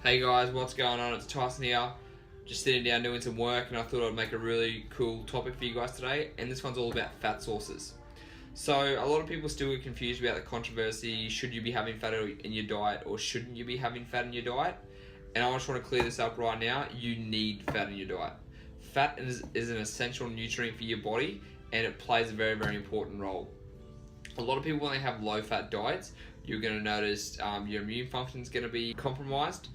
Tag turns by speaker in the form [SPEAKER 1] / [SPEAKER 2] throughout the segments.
[SPEAKER 1] Hey guys, what's going on? It's Tyson here. Just sitting down doing some work, and I thought I'd make a really cool topic for you guys today, and this one's all about fat sources. So a lot of people still get confused about the controversy, should you be having fat in your diet or shouldn't you be having fat in your diet? And I just want to clear this up right now. You need fat in your diet. Fat is an essential nutrient for your body, and it plays a very, very important role. A lot of people, when they have low fat diets, you're going to notice your immune function is going to be compromised.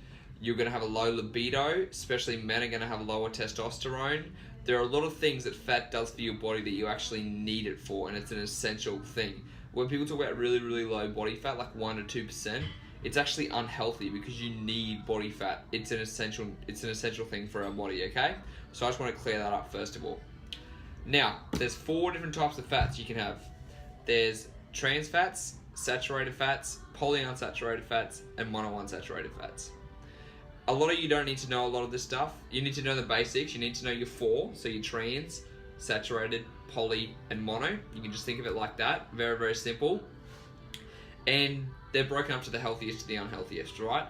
[SPEAKER 1] You're going to have a low libido, especially men are going to have lower testosterone. There are a lot of things that fat does for your body that you actually need it for, and it's an essential thing. When people talk about really, really low body fat, like 1 to 2%, it's actually unhealthy because you need body fat. It's an essential thing for our body, okay? So I just want to clear that up first of all. Now, there's 4 different types of fats you can have. There's trans fats, saturated fats, polyunsaturated fats, and monounsaturated fats. A lot of you don't need to know a lot of this stuff. You need to know the basics. You need to know your 4, so your trans, saturated, poly, and mono. You can just think of it like that. Very, very simple. And they're broken up to the healthiest to the unhealthiest, right?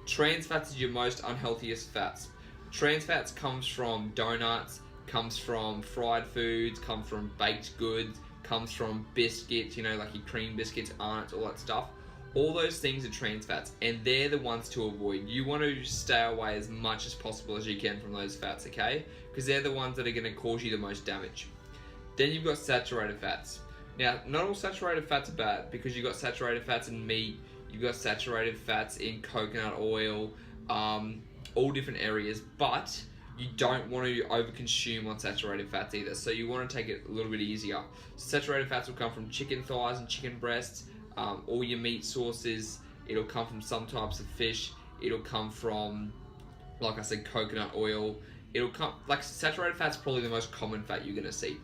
[SPEAKER 1] Trans fats is your most unhealthiest fats. Trans fats comes from donuts, comes from fried foods, comes from baked goods, comes from biscuits, like your cream biscuits, Arnott's, all that stuff. All those things are trans fats, and they're the ones to avoid. You want to stay away as much as possible as you can from those fats, okay? Because they're the ones that are going to cause you the most damage. Then you've got saturated fats. Now, not all saturated fats are bad, because you've got saturated fats in meat, you've got saturated fats in coconut oil, all different areas, but you don't want to overconsume on saturated fats either, so you want to take it a little bit easier. Saturated fats will come from chicken thighs and chicken breasts, all your meat sources. It'll come from some types of fish. It'll come from, like I said, coconut oil. Saturated fats is probably the most common fat you're gonna see.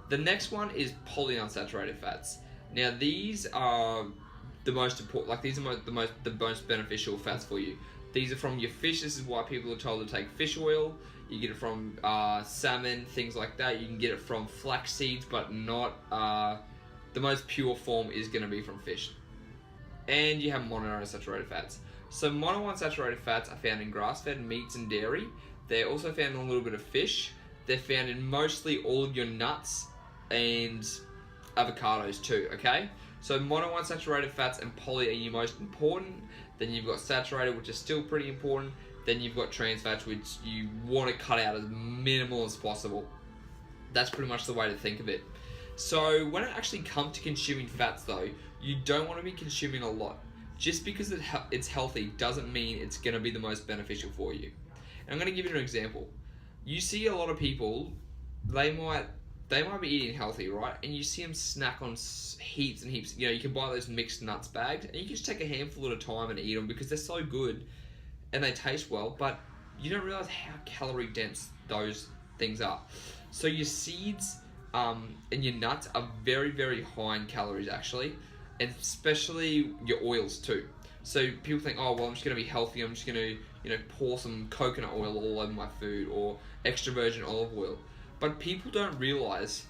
[SPEAKER 1] The next one is polyunsaturated fats. Now these are the most important, these are the most beneficial fats for you. These are from your fish. This is why people are told to take fish oil. You get it from salmon, things like that. You can get it from flax seeds, but not the most pure form is going to be from fish. And you have monounsaturated fats. So monounsaturated fats are found in grass-fed meats and dairy. They're also found in a little bit of fish. They're found in mostly all of your nuts and avocados too, okay? So monounsaturated fats and poly are your most important. Then you've got saturated, which is still pretty important. Then you've got trans fats, which you want to cut out as minimal as possible. That's pretty much the way to think of it. So when it actually comes to consuming fats though, you don't want to be consuming a lot. Just because it's healthy doesn't mean it's going to be the most beneficial for you. And I'm going to give you an example. You see a lot of people, they might be eating healthy, right? And you see them snack on heaps and heaps. You can buy those mixed nuts bags, and you can just take a handful at a time and eat them because they're so good and they taste well, but you don't realize how calorie dense those things are. So your seeds and your nuts are very, very high in calories actually, and especially your oils too. So people think, oh well, I'm just going to be healthy, I'm just going to pour some coconut oil all over my food, or extra virgin olive oil. But people don't realize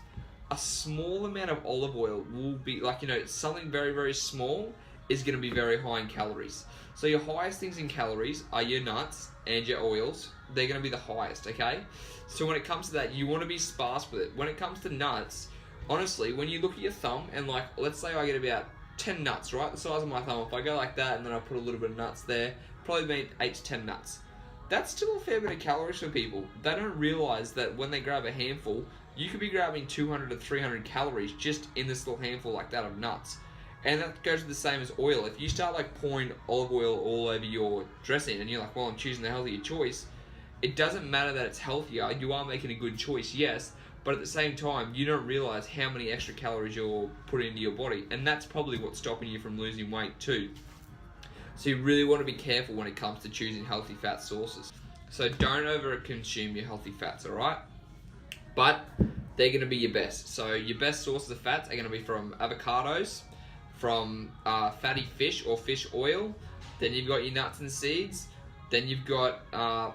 [SPEAKER 1] a small amount of olive oil will be something very, very small is going to be very high in calories. So your highest things in calories are your nuts and your oils. They're going to be the highest, okay? So when it comes to that, you want to be sparse with it. When it comes to nuts, honestly, when you look at your thumb and let's say I get about 10 nuts, right? The size of my thumb. If I go like that and then I put a little bit of nuts there, probably made 8 to 10 nuts. That's still a fair bit of calories for people. They don't realize that when they grab a handful, you could be grabbing 200 to 300 calories just in this little handful like that of nuts. And that goes the same as oil. If you start pouring olive oil all over your dressing and you're like, well, I'm choosing the healthier choice, it doesn't matter that it's healthier. You are making a good choice, yes, but at the same time, you don't realize how many extra calories you're putting into your body. And that's probably what's stopping you from losing weight too. So you really want to be careful when it comes to choosing healthy fat sources. So don't over consume your healthy fats, alright? But they're going to be your best. So your best sources of fats are going to be from avocados, from fatty fish or fish oil. Then you've got your nuts and seeds. Then you've got,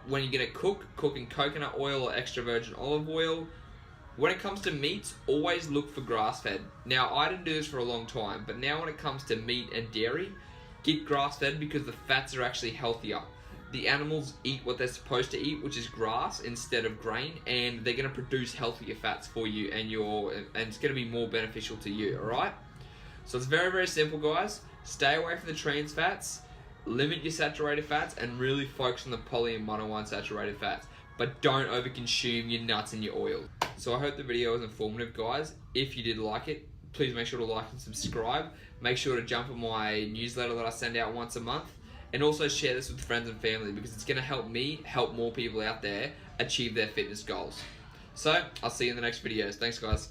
[SPEAKER 1] when you're going to cook in coconut oil or extra virgin olive oil. When it comes to meats, always look for grass-fed. Now, I didn't do this for a long time, but now when it comes to meat and dairy, get grass-fed because the fats are actually healthier. the animals eat what they're supposed to eat, which is grass instead of grain, and they're going to produce healthier fats for you, and it's going to be more beneficial to you. All right. So it's very, very simple, guys. Stay away from the trans fats, limit your saturated fats, and really focus on the poly and monounsaturated fats. But don't overconsume your nuts and your oil. So I hope the video was informative, guys. If you did like it, please make sure to like and subscribe. Make sure to jump on my newsletter that I send out once a month. And also share this with friends and family, because it's going to help me help more people out there achieve their fitness goals. So I'll see you in the next videos. Thanks, guys.